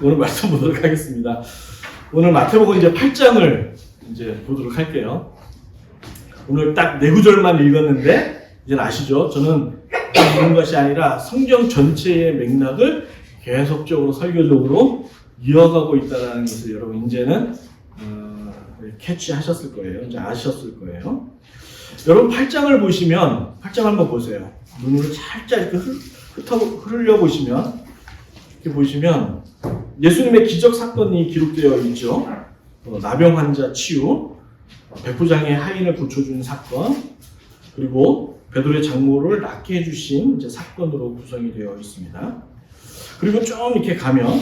오늘 말씀 보도록 하겠습니다. 오늘 마태복음 이제 8장을 이제 보도록 할게요. 오늘 딱 4구절만 읽었는데 이제 아시죠? 저는 딱 읽는 것이 아니라 성경 전체의 맥락을 계속적으로 설교적으로 이어가고 있다는 것을 여러분 이제는 캐치하셨을 거예요. 이제 아셨을 거예요. 여러분 8장을 보시면 8장 한번 보세요. 눈으로 살짝 이렇게 흘려보시면 이렇게 보시면 예수님의 기적 사건이 기록되어 있죠. 나병 환자 치유, 백부장의 하인을 고쳐준 사건, 그리고 베드로의 장모를 낫게 해주신 이제 사건으로 구성이 되어 있습니다. 그리고 좀 이렇게 가면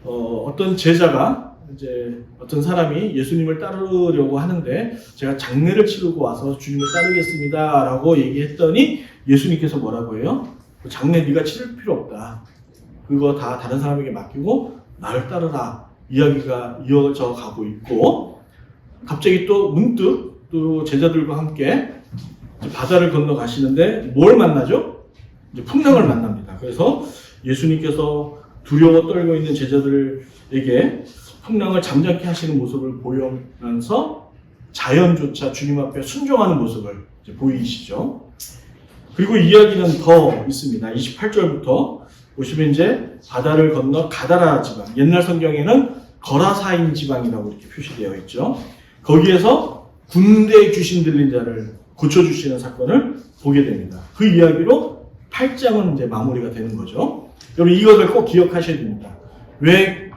어떤 제자가 이제 어떤 사람이 예수님을 따르려고 하는데 제가 장례를 치르고 와서 주님을 따르겠습니다라고 얘기했더니 예수님께서 뭐라고 해요? 장례 네가 치를 필요 없다. 그거 다 다른 사람에게 맡기고 나를 따르라. 이야기가 이어져 가고 있고 갑자기 또 문득 또 제자들과 함께 바다를 건너 가시는데 뭘 만나죠? 이제 풍랑을 만납니다. 그래서 예수님께서 두려워 떨고 있는 제자들에게 풍랑을 잠잠케 하시는 모습을 보이면서 자연조차 주님 앞에 순종하는 모습을 이제 보이시죠. 그리고 이야기는 더 있습니다. 28절부터 보시면 이제 바다를 건너 가다라 지방, 옛날 성경에는 거라사인 지방이라고 이렇게 표시되어 있죠. 거기에서 군대에 귀신 들린 자를 고쳐주시는 사건을 보게 됩니다. 그 이야기로 8장은 이제 마무리가 되는 거죠. 여러분 이것을 꼭 기억하셔야 됩니다. 왜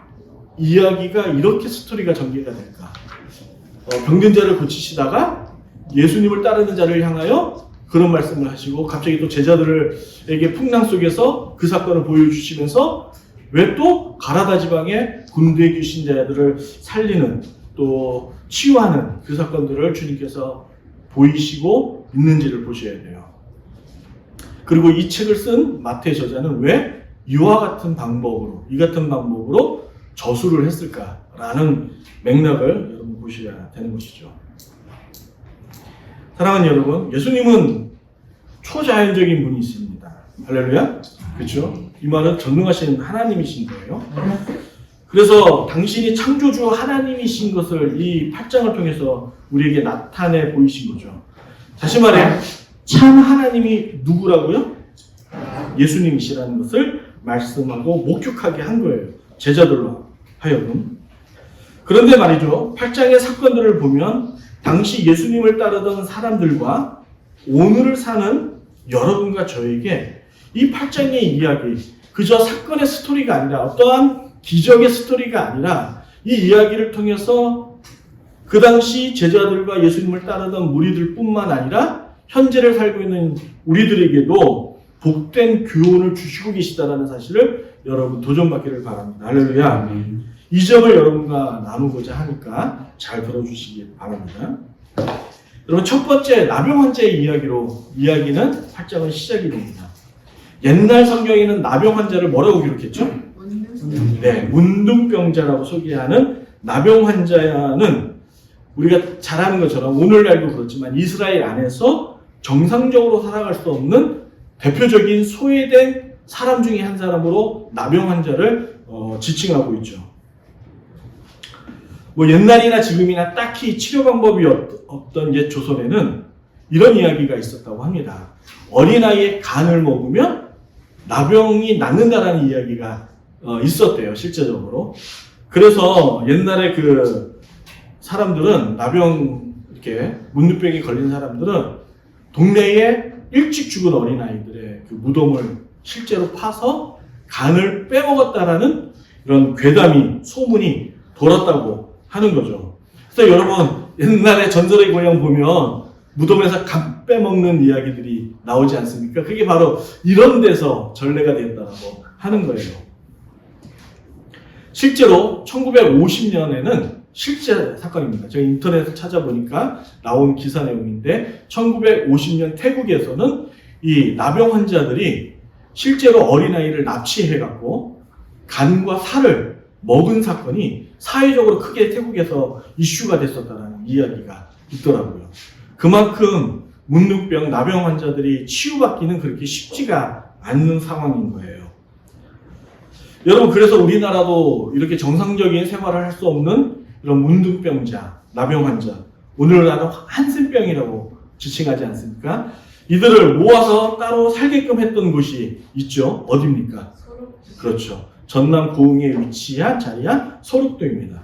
이야기가 이렇게 스토리가 전개가 될까? 병든 자를 고치시다가 예수님을 따르는 자를 향하여 그런 말씀을 하시고 갑자기 또 제자들에게 풍랑 속에서 그 사건을 보여주시면서 왜 또 가라다 지방의 군대 귀신 자들을 살리는 또 치유하는 그 사건들을 주님께서 보이시고 있는지를 보셔야 돼요. 그리고 이 책을 쓴 마태 저자는 왜 이와 같은 방법으로 이 같은 방법으로 저술을 했을까라는 맥락을 여러분 보셔야 되는 것이죠. 사랑하는 여러분, 예수님은 초자연적인 분이십니다. 할렐루야? 그렇죠? 이 말은 전능하신 하나님이신 거예요. 그래서 당신이 창조주 하나님이신 것을 이 8장을 통해서 우리에게 나타내 보이신 거죠. 다시 말해, 참 하나님이 누구라고요? 예수님이시라는 것을 말씀하고 목격하게 한 거예요. 제자들로 하여금. 그런데 말이죠. 8장의 사건들을 보면 당시 예수님을 따르던 사람들과 오늘을 사는 여러분과 저에게 이 8장의 이야기, 그저 사건의 스토리가 아니라 어떠한 기적의 스토리가 아니라 이 이야기를 통해서 그 당시 제자들과 예수님을 따르던 무리들뿐만 아니라 현재를 살고 있는 우리들에게도 복된 교훈을 주시고 계시다는 사실을 여러분 도전받기를 바랍니다. 할렐루야. 이 점을 여러분과 나누고자 하니까 잘 들어주시기 바랍니다. 여러분 첫 번째 나병 환자의 이야기는 8장은 시작이 됩니다. 옛날 성경에는 나병 환자를 뭐라고 기록했죠? 네, 문둥병자라고 소개하는 나병 환자는 우리가 잘 아는 것처럼 오늘날도 그렇지만 이스라엘 안에서 정상적으로 살아갈 수 없는 대표적인 소외된 사람 중에 한 사람으로 나병 환자를 지칭하고 있죠. 뭐 옛날이나 지금이나 딱히 치료 방법이 없던 옛 조선에는 이런 이야기가 있었다고 합니다. 어린아이의 간을 먹으면 나병이 낫는다라는 이야기가 있었대요, 실제적으로. 그래서 옛날에 그 사람들은 나병, 이렇게 문둥병이 걸린 사람들은 동네에 일찍 죽은 어린아이들의 그 무덤을 실제로 파서 간을 빼먹었다라는 이런 괴담이, 소문이 돌았다고 하는 거죠. 그래서 여러분 옛날에 전설의 고향 보면 무덤에서 간 빼먹는 이야기들이 나오지 않습니까? 그게 바로 이런 데서 전래가 되었다고 하는 거예요. 실제로 1950년에는 실제 사건입니다. 제가 인터넷을 찾아보니까 나온 기사 내용인데 1950년 태국에서는 이 나병 환자들이 실제로 어린아이를 납치해갖고 간과 살을 먹은 사건이 사회적으로 크게 태국에서 이슈가 됐었다는 이야기가 있더라고요. 그만큼 문둥병, 나병 환자들이 치유받기는 그렇게 쉽지가 않는 상황인 거예요. 여러분, 그래서 우리나라도 이렇게 정상적인 생활을 할 수 없는 이런 문둥병자, 나병 환자, 오늘날은 한센병이라고 지칭하지 않습니까? 이들을 모아서 따로 살게끔 했던 곳이 있죠. 어디입니까? 그렇죠. 전남 고흥에 위치한 자리한 소록도입니다.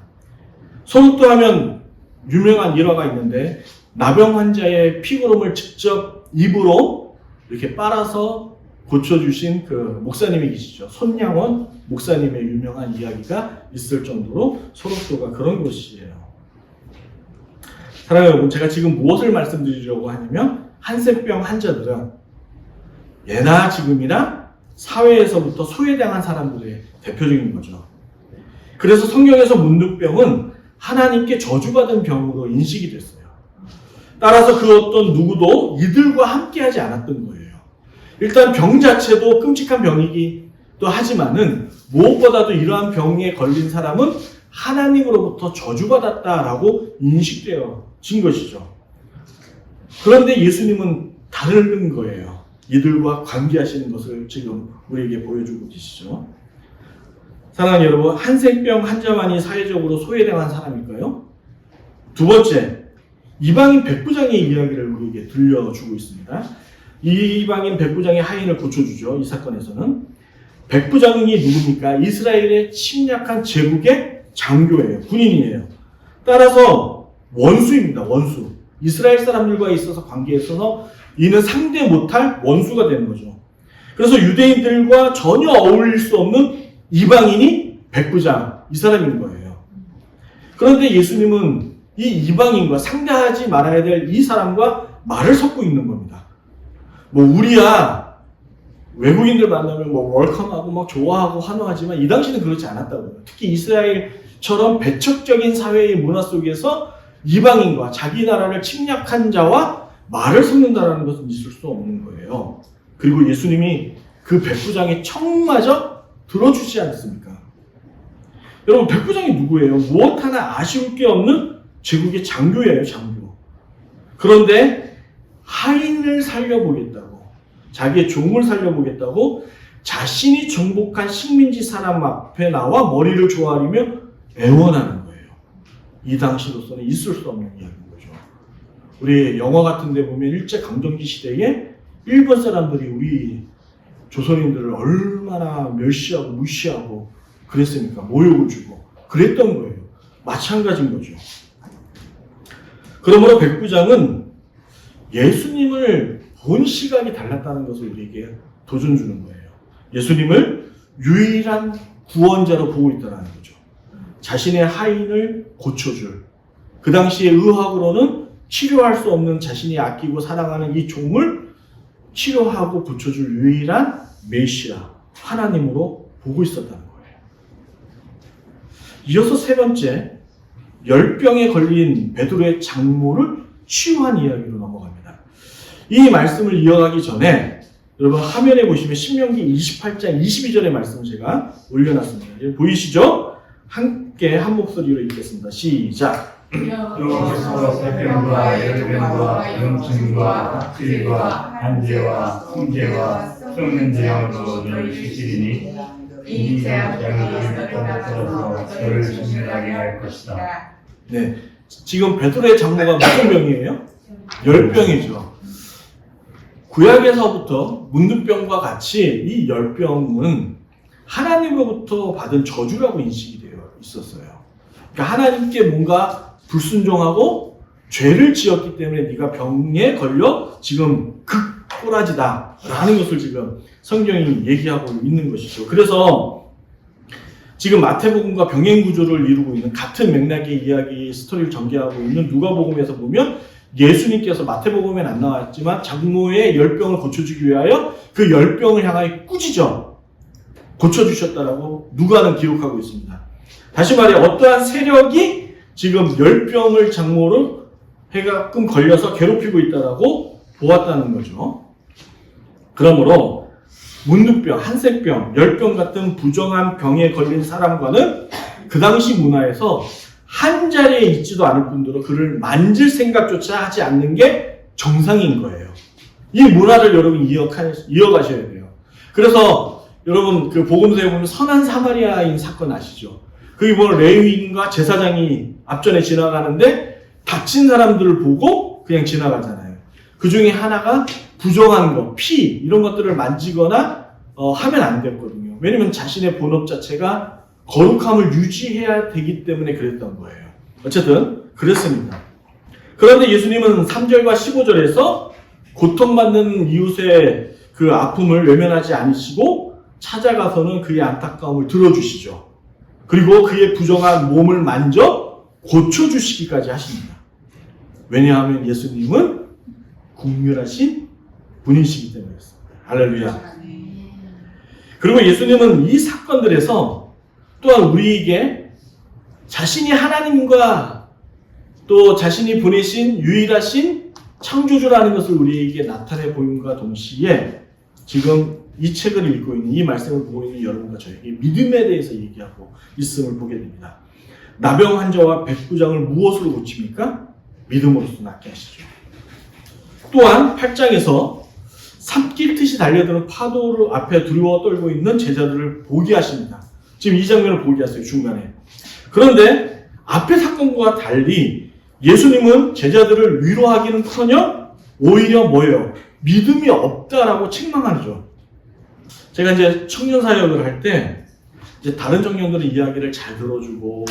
소록도 하면 유명한 일화가 있는데, 나병 환자의 피고름을 직접 입으로 이렇게 빨아서 고쳐주신 그 목사님이 계시죠. 손양원 목사님의 유명한 이야기가 있을 정도로 소록도가 그런 곳이에요. 사랑하는 여러분, 제가 지금 무엇을 말씀드리려고 하냐면, 한센병 환자들은 예나 지금이나 사회에서부터 소외당한 사람들의 대표적인 거죠. 그래서 성경에서 문둥병은 하나님께 저주받은 병으로 인식이 됐어요. 따라서 그 어떤 누구도 이들과 함께하지 않았던 거예요. 일단 병 자체도 끔찍한 병이기도 하지만은 무엇보다도 이러한 병에 걸린 사람은 하나님으로부터 저주받았다라고 인식되어진 것이죠. 그런데 예수님은 다른 거예요. 이들과 관계하시는 것을 지금 우리에게 보여주고 계시죠. 사랑하는 여러분, 한센병 환자만이 사회적으로 소외당한 사람일까요? 두 번째, 이방인 백부장의 이야기를 우리에게 들려주고 있습니다. 이 이방인 백부장의 하인을 고쳐주죠. 이 사건에서는. 백부장이 누굽니까? 이스라엘의 침략한 제국의 장교예요. 군인이에요. 따라서 원수입니다. 원수. 이스라엘 사람들과 있어서 관계에 있어서 이는 상대 못할 원수가 되는 거죠. 그래서 유대인들과 전혀 어울릴 수 없는 이방인이 백부장, 이 사람인 거예요. 그런데 예수님은 이 이방인과 상대하지 말아야 될 이 사람과 말을 섞고 있는 겁니다. 뭐 우리야 외국인들 만나면 뭐 웰컴하고 막 좋아하고 환호하지만 이 당시는 그렇지 않았다고요. 특히 이스라엘처럼 배척적인 사회의 문화 속에서 이방인과 자기 나라를 침략한 자와 말을 섞는다는 것은 있을 수 없는 거예요. 그리고 예수님이 그 백부장의 청마저 들어주지 않습니까? 여러분, 백부장이 누구예요? 무엇 하나 아쉬울 게 없는 제국의 장교예요, 장교. 그런데 하인을 살려보겠다고, 자기의 종을 살려보겠다고 자신이 정복한 식민지 사람 앞에 나와 머리를 조아리며 애원하는 거예요. 이 당시로서는 있을 수 없는 이야기인 거죠. 우리 영화 같은 데 보면 일제강점기 시대에 일본 사람들이 우리 조선인들을 얼마나 멸시하고 무시하고 그랬습니까? 모욕을 주고 그랬던 거예요. 마찬가지인 거죠. 그러므로 백부장은 예수님을 본 시각이 달랐다는 것을 우리에게 도전 주는 거예요. 예수님을 유일한 구원자로 보고 있다는 거죠. 자신의 하인을 고쳐줄, 그 당시의 의학으로는 치료할 수 없는 자신이 아끼고 사랑하는 이 종을 치료하고 고쳐줄 유일한 메시아, 하나님으로 보고 있었다는 거예요. 이어서 세 번째, 열병에 걸린 베드로의 장모를 치유한 이야기로 넘어갑니다. 이 말씀을 이어가기 전에 여러분 화면에 보시면 신명기 28장 22절의 말씀을 제가 올려놨습니다. 보이시죠? 함께 한 목소리로 읽겠습니다. 시작! 여호와께서 새병과 열병과 염증과 악질과 한재와 홍재와 썩는 재앙으로 너를 씻으리니 이 재앙이 너를 따라서 너를 진멸하게 할 것이다. 네, 지금 베드로의 장모가 무슨 병이에요? 열병이죠. 구약에서부터 문둥병과 같이 이 열병은 하나님으로부터 받은 저주라고 인식이 되어 있었어요. 그러니까 하나님께 뭔가 불순종하고 죄를 지었기 때문에 네가 병에 걸려 지금 극꼬라지다 라는 것을 지금 성경이 얘기하고 있는 것이죠. 그래서 지금 마태복음과 병행구조를 이루고 있는 같은 맥락의 이야기 스토리를 전개하고 있는 누가복음에서 보면 예수님께서 마태복음엔 안 나왔지만 장모의 열병을 고쳐주기 위하여 그 열병을 향하여 꾸짖어 고쳐주셨다라고 누가는 기록하고 있습니다. 다시 말해 어떠한 세력이 지금 열병을 장모로 해가끔 걸려서 괴롭히고 있다라고 보았다는 거죠. 그러므로 문둥병, 한센병, 열병 같은 부정한 병에 걸린 사람과는 그 당시 문화에서 한 자리에 있지도 않을 뿐더러 그를 만질 생각조차 하지 않는 게 정상인 거예요. 이 문화를 여러분 이어가셔야 돼요. 그래서 여러분 그 복음서에 보면 선한 사마리아인 사건 아시죠? 거기 보면 레위인과 제사장이 앞전에 지나가는데 다친 사람들을 보고 그냥 지나가잖아요. 그 중에 하나가 부정한 거, 피 이런 것들을 만지거나 하면 안 됐거든요. 왜냐면 자신의 본업 자체가 거룩함을 유지해야 되기 때문에 그랬던 거예요. 어쨌든 그랬습니다. 그런데 예수님은 3절과 15절에서 고통받는 이웃의 그 아픔을 외면하지 않으시고 찾아가서는 그의 안타까움을 들어주시죠. 그리고 그의 부정한 몸을 만져 고쳐주시기까지 하십니다. 왜냐하면 예수님은 긍휼하신 분이시기 때문이었습니다. 할렐루야. 그리고 예수님은 이 사건들에서 또한 우리에게 자신이 하나님과 또 자신이 보내신 유일하신 창조주라는 것을 우리에게 나타내 보임과 동시에 지금 이 책을 읽고 있는 이 말씀을 보고 있는 여러분과 저에게 믿음에 대해서 얘기하고 있음을 보게 됩니다. 나병 환자와 백부장을 무엇으로 고칩니까? 믿음으로써 낫게 하시죠. 또한 8장에서 삽길듯이 달려드는 파도를 앞에 두려워 떨고 있는 제자들을 보게 하십니다. 지금 이 장면을 보게 하세요. 중간에. 그런데 앞의 사건과 달리 예수님은 제자들을 위로하기는커녕 오히려 뭐예요? 믿음이 없다라고 책망하죠. 제가 이제 청년 사역을 할 때 이제 다른 청년들의 이야기를 잘 들어주고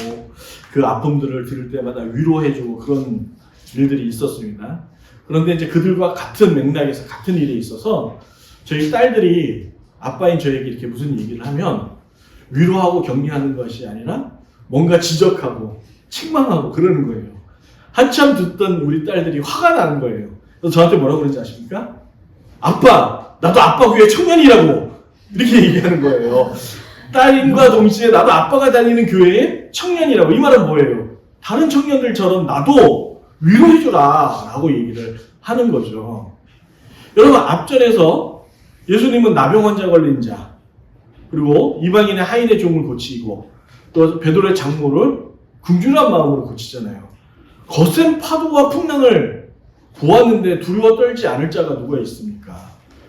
그 아픔들을 들을 때마다 위로해주고 그런 일들이 있었습니다. 그런데 이제 그들과 같은 맥락에서 같은 일에 있어서 저희 딸들이 아빠인 저에게 이렇게 무슨 얘기를 하면 위로하고 격려하는 것이 아니라 뭔가 지적하고 책망하고 그러는 거예요. 한참 듣던 우리 딸들이 화가 나는 거예요. 그래서 저한테 뭐라고 그러는지 아십니까? 아빠, 나도 아빠 후에 청년이라고 이렇게 얘기하는 거예요. 딸인과 동시에 나도 아빠가 다니는 교회의 청년이라고. 이 말은 뭐예요? 다른 청년들처럼 나도 위로해줘라 라고 얘기를 하는 거죠. 여러분 앞전에서 예수님은 나병 환자 걸린 자 그리고 이방인의 하인의 종을 고치고 또 베드로의 장모를 긍휼한 마음으로 고치잖아요. 거센 파도와 풍랑을 보았는데 두려워 떨지 않을 자가 누가 있습니까?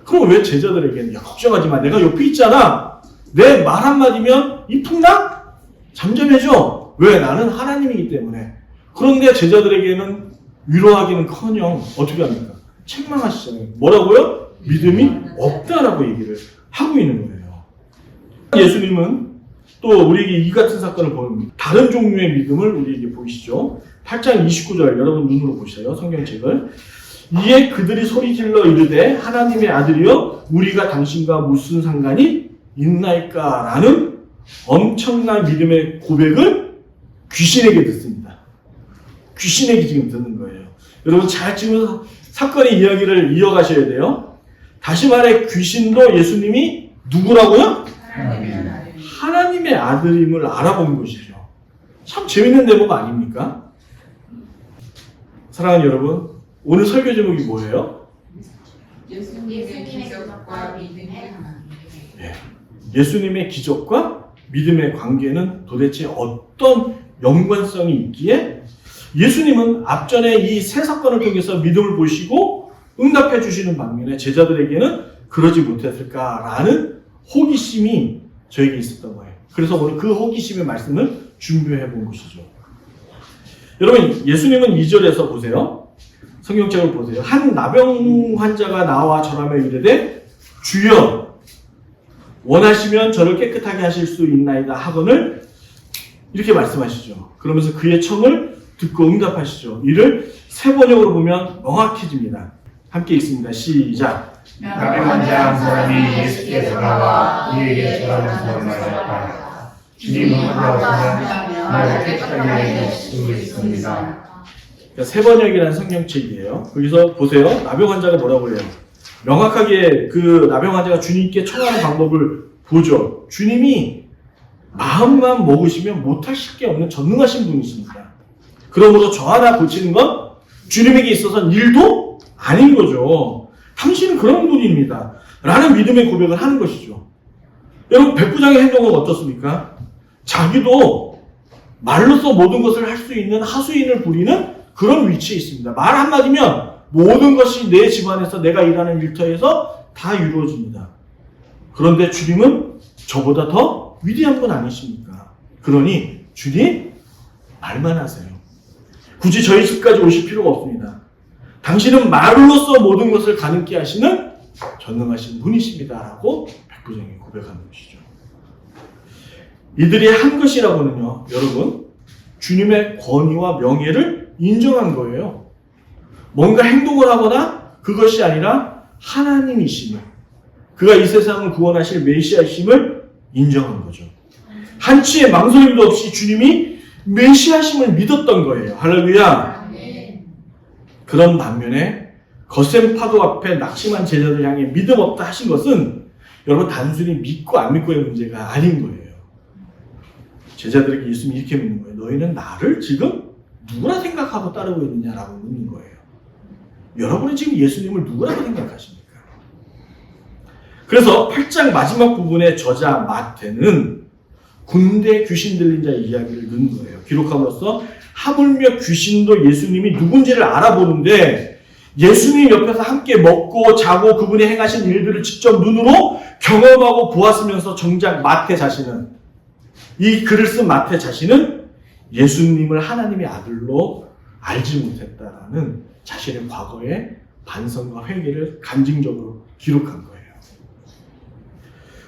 그럼 왜 제자들에게는 야 걱정하지 마 내가 옆에 있잖아 내 말 한마디면 이 풍랑 잠잠해져. 왜? 나는 하나님이기 때문에. 그런데 제자들에게는 위로하기는커녕 어떻게 합니까? 책망하시잖아요. 뭐라고요? 믿음이 없다라고 얘기를 하고 있는 거예요. 예수님은 또 우리에게 이 같은 사건을 보는 다른 종류의 믿음을 우리에게 보이시죠. 8장 29절 여러분 눈으로 보세요. 성경책을. 이에 그들이 소리질러 이르되 하나님의 아들이여 우리가 당신과 무슨 상관이 있나이까 라는 엄청난 믿음의 고백을 귀신에게 듣습니다. 귀신에게 지금 듣는 거예요. 여러분 잘 지금 사건의 이야기를 이어가셔야 돼요. 다시 말해 귀신도 예수님이 누구라고요? 하나님의 아들임을 알아본 것이죠. 참 재밌는 대목 아닙니까? 사랑하는 여러분, 오늘 설교 제목이 뭐예요? 예수님의 기적과 믿음의 예. 예수님의 기적과 믿음의 관계는 도대체 어떤 연관성이 있기에 예수님은 앞전에 이 세 사건을 통해서 믿음을 보시고 응답해 주시는 반면에 제자들에게는 그러지 못했을까라는 호기심이 저에게 있었던 거예요. 그래서 오늘 그 호기심의 말씀을 준비해 본 것이죠. 여러분 예수님은 2절에서 보세요. 성경책을 보세요. 한 나병 환자가 나와 절하며 이르되 주여 원하시면 저를 깨끗하게 하실 수 있나이다 하거늘 이렇게 말씀하시죠. 그러면서 그의 청을 듣고 응답하시죠. 이를 세 번역으로 보면 명확해집니다. 함께 읽습니다. 시작. 나병 환자 한 사람이 예수께서 나와 이에게 절하면서 말했다. 주님은 하옵소서 나를 깨끗하게 하실 수 있습니다. 세 번역이라는 성경책이에요. 거기서 보세요. 나병 환자가 뭐라고 해요? 명확하게 그 나병 환자가 주님께 청하는 방법을 보죠. 주님이 마음만 먹으시면 못하실 게 없는 전능하신 분이십니다. 그러므로 저 하나 고치는 건 주님에게 있어서는 일도 아닌 거죠. 당신은 그런 분입니다. 라는 믿음의 고백을 하는 것이죠. 여러분 백부장의 행동은 어떻습니까? 자기도 말로써 모든 것을 할 수 있는 하수인을 부리는 그런 위치에 있습니다. 말 한마디면 모든 것이 내 집안에서 내가 일하는 일터에서 다 이루어집니다. 그런데 주님은 저보다 더 위대한 분 아니십니까? 그러니 주님 말만 하세요. 굳이 저희 집까지 오실 필요가 없습니다. 당신은 말로써 모든 것을 가능케 하시는 전능하신 분이십니다. 라고 백부장이 고백하는 것이죠. 이들이 한 것이라고는요, 여러분, 주님의 권위와 명예를 인정한 거예요. 뭔가 행동을 하거나 그것이 아니라 하나님이심을, 그가 이 세상을 구원하실 메시아이심을 인정한 거죠. 한치의 망설임도 없이 주님이 메시아심을 믿었던 거예요. 할렐루야. 그런 반면에 거센 파도 앞에 낙심한 제자들 향해 믿음 없다 하신 것은 여러분 단순히 믿고 안 믿고의 문제가 아닌 거예요. 제자들에게 예수님이 이렇게 묻는 거예요. 너희는 나를 지금 누구라 생각하고 따르고 있느냐라고 묻는 거예요. 여러분은 지금 예수님을 누구라고 생각하십니까? 그래서 8장 마지막 부분의 저자 마태는 군대 귀신 들린 자의 이야기를 넣은 거예요. 기록함으로써 하물며 귀신도 예수님이 누군지를 알아보는데 예수님 옆에서 함께 먹고 자고 그분이 행하신 일들을 직접 눈으로 경험하고 보았으면서 정작 마태 자신은, 이 글을 쓴 마태 자신은 예수님을 하나님의 아들로 알지 못했다라는 자신의 과거의 반성과 회개를 간증적으로 기록한 거예요.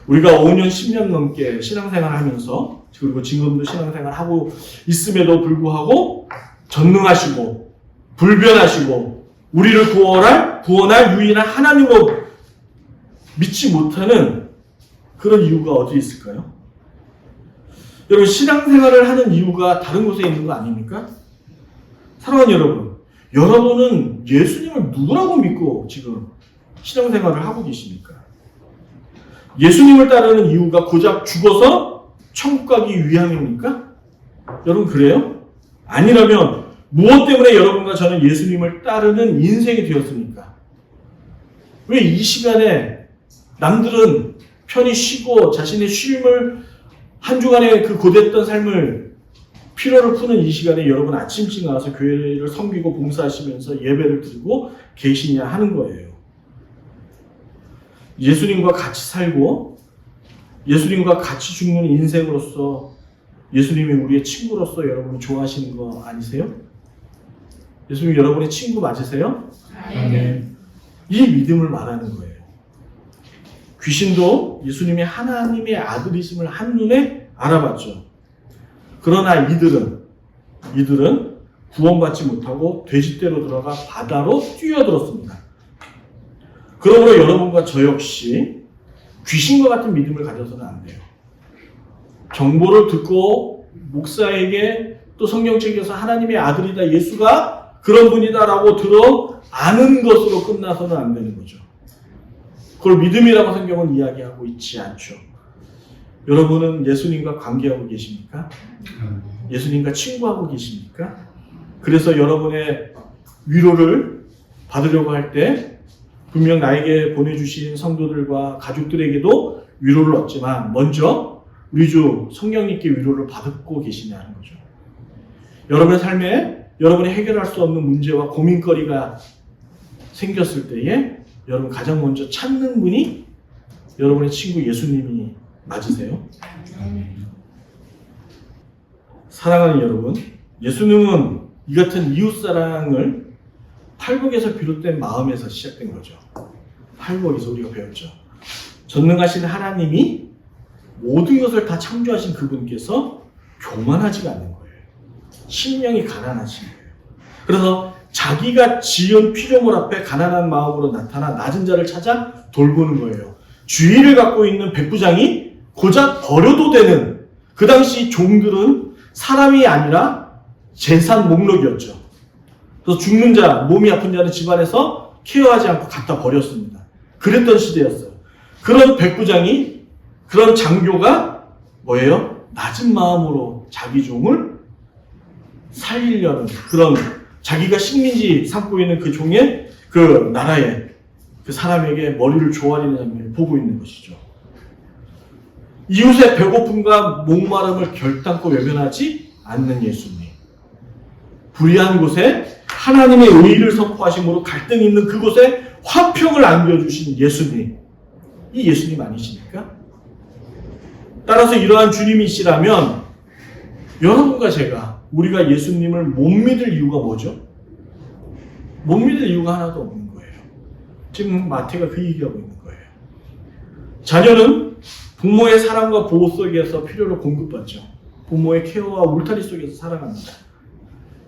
우리가 5년, 10년 넘게 신앙생활을 하면서, 그리고 지금도 신앙생활을 하고 있음에도 불구하고 전능하시고 불변하시고 우리를 구원할 유일한 하나님으로 믿지 못하는 그런 이유가 어디 있을까요? 여러분, 신앙생활을 하는 이유가 다른 곳에 있는 거 아닙니까? 사랑하는 여러분, 여러분은 예수님을 누구라고 믿고 지금 신앙생활을 하고 계십니까? 예수님을 따르는 이유가 고작 죽어서 천국 가기 위함입니까? 여러분 그래요? 아니라면 무엇 때문에 여러분과 저는 예수님을 따르는 인생이 되었습니까? 왜 이 시간에 남들은 편히 쉬고 자신의 쉼을 한 주간의 그 고됐던 삶을 피로를 푸는 이 시간에 여러분 아침 일찍 나와서 교회를 섬기고 봉사하시면서 예배를 드리고 계시냐 하는 거예요. 예수님과 같이 살고 예수님과 같이 죽는 인생으로서 예수님이 우리의 친구로서 여러분이 좋아하시는 거 아니세요? 예수님 여러분의 친구 맞으세요? 아멘. 이 믿음을 말하는 거예요. 귀신도 예수님이 하나님의 아들이심을 한눈에 알아봤죠. 그러나 이들은 구원받지 못하고 돼지떼로 들어가 바다로 뛰어들었습니다. 그러므로 여러분과 저 역시 귀신과 같은 믿음을 가져서는 안 돼요. 정보를 듣고 목사에게 또 성경책에서 하나님의 아들이다, 예수가 그런 분이다라고 들어 아는 것으로 끝나서는 안 되는 거죠. 그걸 믿음이라고 성경은 이야기하고 있지 않죠. 여러분은 예수님과 관계하고 계십니까? 예수님과 친구하고 계십니까? 그래서 여러분의 위로를 받으려고 할 때 분명 나에게 보내주신 성도들과 가족들에게도 위로를 얻지만 먼저 우리 주 성령님께 위로를 받고 계시냐는 거죠. 여러분의 삶에 여러분이 해결할 수 없는 문제와 고민거리가 생겼을 때에 여러분 가장 먼저 찾는 분이 여러분의 친구 예수님이 맞으세요? 사랑하는 여러분, 예수님은 이 같은 이웃사랑을 팔복에서 비롯된 마음에서 시작된 거죠. 팔복에서 우리가 배웠죠. 전능하신 하나님이 모든 것을 다 창조하신 그분께서 교만하지가 않는 거예요. 심령이 가난하신 거예요. 그래서 자기가 지은 피조물 앞에 가난한 마음으로 나타나 낮은 자를 찾아 돌보는 거예요. 주의를 갖고 있는 백부장이 고작 버려도 되는, 그 당시 종들은 사람이 아니라 재산 목록이었죠. 그래서 죽는 자, 몸이 아픈 자는 집안에서 케어하지 않고 갖다 버렸습니다. 그랬던 시대였어요. 그런 백부장이, 그런 장교가 뭐예요? 낮은 마음으로 자기 종을 살리려는, 그런 자기가 식민지 삼고 있는 그 종의 그 나라의 그 사람에게 머리를 조아리는 장면을 보고 있는 것이죠. 이웃의 배고픔과 목마름을 결단코 외면하지 않는 예수님. 불의한 곳에 하나님의 의의를 선포하심으로 갈등이 있는 그곳에 화평을 안겨주신 예수님. 이 예수님 아니십니까? 따라서 이러한 주님이시라면 여러분과 제가 우리가 예수님을 못 믿을 이유가 뭐죠? 못 믿을 이유가 하나도 없는 거예요. 지금 마태가 그 얘기하고 있는 거예요. 자녀는 부모의 사랑과 보호 속에서 필요로 공급받죠. 부모의 케어와 울타리 속에서 살아갑니다.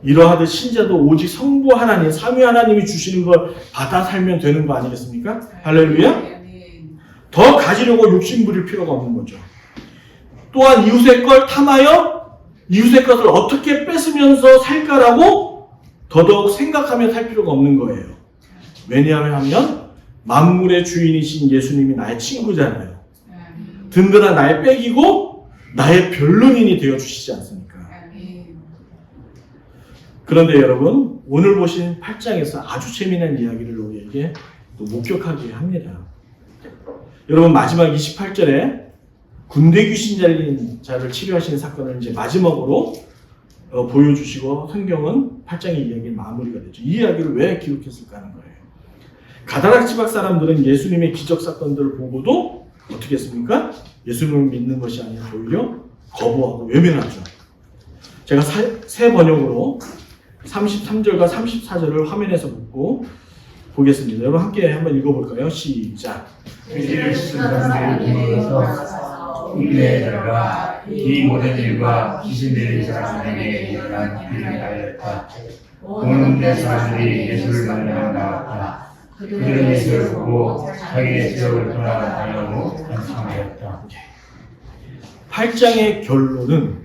이러하듯 신자도 오직 성부 하나님, 삼위 하나님이 주시는 걸 받아 살면 되는 거 아니겠습니까? 할렐루야? 더 가지려고 욕심 부릴 필요가 없는 거죠. 또한 이웃의 걸 탐하여 이웃의 것을 어떻게 뺏으면서 살까라고 더더욱 생각하며 살 필요가 없는 거예요. 왜냐하면 만물의 주인이신 예수님이 나의 친구잖아요. 든든한 나의 백이고 나의 변론인이 되어주시지 않습니까? 그런데 여러분, 오늘 보신 8장에서 아주 재미난 이야기를 우리에게 또 목격하게 합니다. 여러분, 마지막 28절에 군대 귀신 잘린 자를 치료하시는 사건을 이제 마지막으로 보여주시고 성경은 8장의 이야기의 마무리가 되죠. 이 이야기를 왜 기록했을까 하는 거예요. 가다락 지방 사람들은 예수님의 기적 사건들을 보고도 어떻게 했습니까? 예수님을 믿는 것이 아니라 오히려 거부하고 외면하죠. 제가 새 번역으로 33절과 34절을 화면에서 보고 보겠습니다. 여러분 함께 한번 읽어볼까요? 시작. 돼지를 씻는 사람들이 모여서 흉내에 들어가 이 모든 일과 귀신 들린 사람에게 일어난 일을 알렸다. 온 데 사람들이 예수를 만나러 나왔다. 그들은 예수를 보고 자기의 지역을 떠나다녀고 간청하였다. 8장의 결론은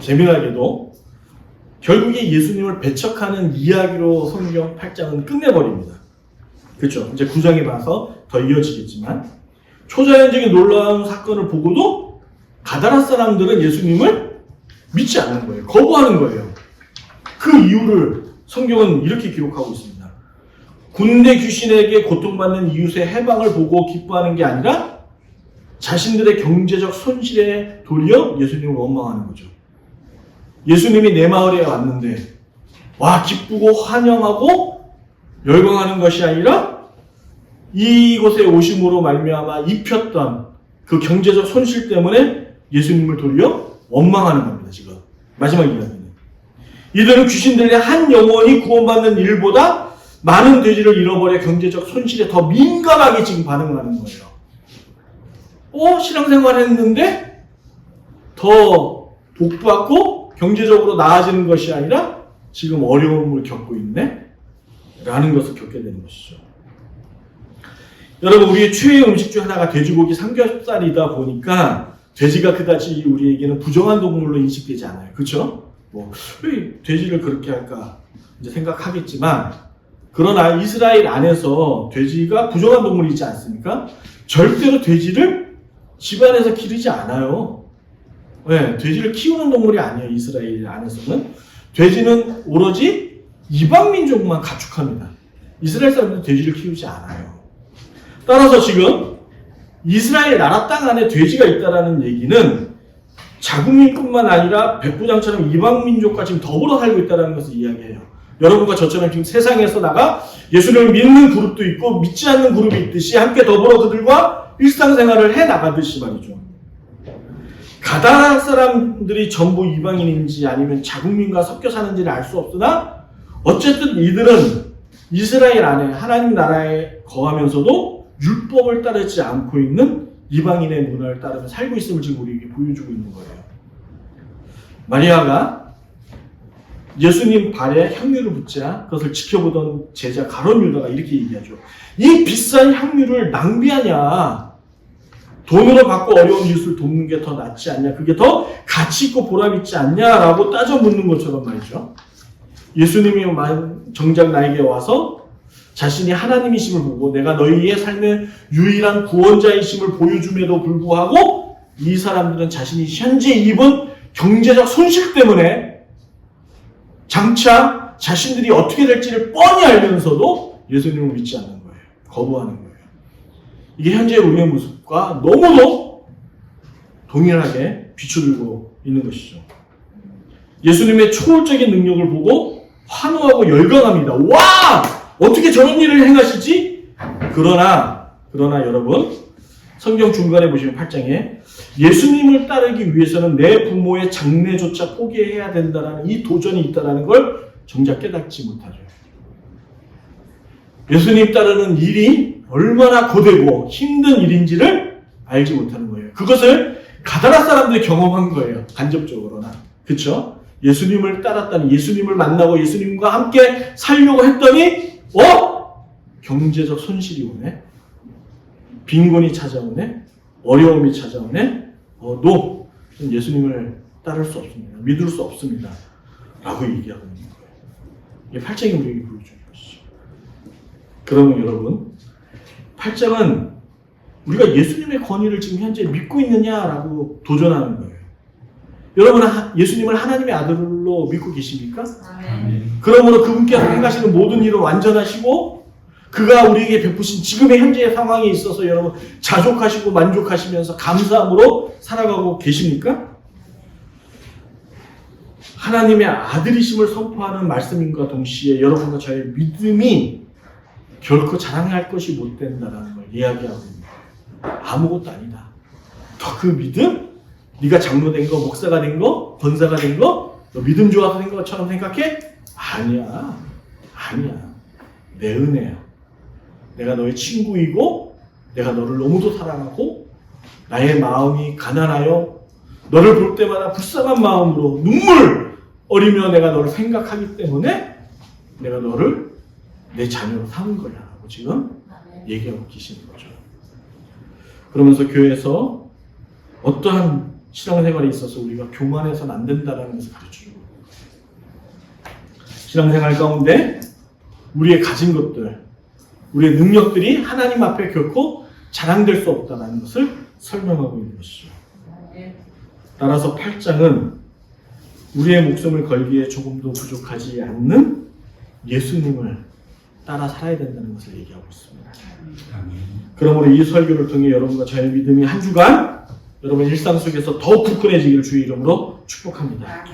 재미나게도 결국에 예수님을 배척하는 이야기로 성경 8장은 끝내버립니다. 그렇죠? 이제 9장에 봐서 더 이어지겠지만 초자연적인 놀라운 사건을 보고도 가다라 사람들은 예수님을 믿지 않는 거예요. 거부하는 거예요. 그 이유를 성경은 이렇게 기록하고 있습니다. 군대 귀신에게 고통받는 이웃의 해방을 보고 기뻐하는 게 아니라 자신들의 경제적 손실에 도리어 예수님을 원망하는 거죠. 예수님이 내 마을에 왔는데 와 기쁘고 환영하고 열광하는 것이 아니라 이곳에 오심으로 말미암아 입혔던 그 경제적 손실 때문에 예수님을 도리어 원망하는 겁니다. 지금 마지막 이야기는 이들은 귀신들의 한 영혼이 구원받는 일보다 많은 돼지를 잃어버려 경제적 손실에 더 민감하게 지금 반응하는 거예요. 신앙생활 했는데 더 복받고 경제적으로 나아지는 것이 아니라 지금 어려움을 겪고 있네? 라는 것을 겪게 되는 것이죠. 여러분, 우리의 최애 음식 중 하나가 돼지고기 삼겹살이다 보니까 돼지가 그다지 우리에게는 부정한 동물로 인식되지 않아요. 그렇죠? 왜 돼지를 그렇게 할까 이제 생각하겠지만 그러나 이스라엘 안에서 돼지가 부정한 동물이지 않습니까? 절대로 돼지를 집안에서 기르지 않아요. 네, 돼지를 키우는 동물이 아니에요. 이스라엘 안에서는. 돼지는 오로지 이방민족만 가축합니다. 이스라엘 사람들은 돼지를 키우지 않아요. 따라서 지금 이스라엘 나라 땅 안에 돼지가 있다는 얘기는 자국민뿐만 아니라 백부장처럼 이방민족과 지금 더불어 살고 있다는 것을 이야기해요. 여러분과 저처럼 지금 세상에서 나가 예수님을 믿는 그룹도 있고 믿지 않는 그룹이 있듯이 함께 더불어 그들과 일상생활을 해나가듯이 말이죠. 가다라 사람들이 전부 이방인인지 아니면 자국민과 섞여 사는지는 알 수 없으나 어쨌든 이들은 이스라엘 안에 하나님 나라에 거하면서도 율법을 따르지 않고 있는 이방인의 문화를 따르며 살고 있음을 지금 우리에게 보여주고 있는 거예요. 마리아가 예수님 발에 향유를 붓자 그것을 지켜보던 제자 가룟 유다가 이렇게 얘기하죠. 이 비싼 향유를 낭비하냐? 돈으로 받고 어려운 이웃을 돕는 게 더 낫지 않냐? 그게 더 가치 있고 보람 있지 않냐라고 따져 묻는 것처럼 말이죠. 예수님이 정작 나에게 와서 자신이 하나님이심을 보고 내가 너희의 삶의 유일한 구원자이심을 보여줌에도 불구하고 이 사람들은 자신이 현재 입은 경제적 손실 때문에 장차 자신들이 어떻게 될지를 뻔히 알면서도 예수님을 믿지 않는 거예요. 거부하는 거예요. 이게 현재 우리의 모습과 너무도 동일하게 비춰주고 있는 것이죠. 예수님의 초월적인 능력을 보고 환호하고 열광합니다. 와! 어떻게 저런 일을 행하시지? 그러나 여러분, 성경 중간에 보시면 8장에 예수님을 따르기 위해서는 내 부모의 장래조차 포기해야 된다는 이 도전이 있다는 걸 정작 깨닫지 못하죠. 예수님 따르는 일이 얼마나 고되고 힘든 일인지를 알지 못하는 거예요. 그것을 가다라 사람들이 경험한 거예요. 간접적으로나. 그렇죠? 예수님을 따랐다니, 예수님을 만나고 예수님과 함께 살려고 했더니 경제적 손실이 오네. 빈곤이 찾아오네. 어려움이 찾아오네. 너 예수님을 따를 수 없습니다. 믿을 수 없습니다. 라고 얘기하고 있는 거예요. 이게 8장이 우리에게 보여주는 것이죠. 그러면 여러분, 8장은 우리가 예수님의 권위를 지금 현재 믿고 있느냐라고 도전하는 거예요. 여러분은 예수님을 하나님의 아들로 믿고 계십니까? 아멘. 그러므로 그분께서 행하시는 모든 일을 완전하시고 그가 우리에게 베푸신 지금의 현재의 상황에 있어서 여러분 자족하시고 만족하시면서 감사함으로 살아가고 계십니까? 하나님의 아들이심을 선포하는 말씀인과 동시에 여러분과 저의 믿음이 결코 자랑할 것이 못 된다는 걸 이야기하고 있습니다. 아무것도 아니다. 더 그 믿음? 네가 장로 된 거, 목사가 된 거, 권사가 된 거, 너 믿음 좋아서 된 것처럼 생각해? 아니야. 내 은혜야. 내가 너의 친구이고 내가 너를 너무도 사랑하고 나의 마음이 가난하여 너를 볼 때마다 불쌍한 마음으로 눈물 어리며 내가 너를 생각하기 때문에 내가 너를 내 자녀로 삼은 거야 라고 지금 얘기하고 계시는 거죠. 그러면서 교회에서 어떠한 신앙생활에 있어서 우리가 교만해서는 안 된다는 것을 가르쳐주고 신앙생활 가운데 우리의 가진 것들, 우리의 능력들이 하나님 앞에 결코 자랑될 수 없다는 것을 설명하고 있는 것이죠. 따라서 8장은 우리의 목숨을 걸기에 조금도 부족하지 않는 예수님을 따라 살아야 된다는 것을 얘기하고 있습니다. 그러므로 이 설교를 통해 여러분과 저의 믿음이 한 주간 여러분 일상 속에서 더욱 굳건해지기를 주의 이름으로 축복합니다.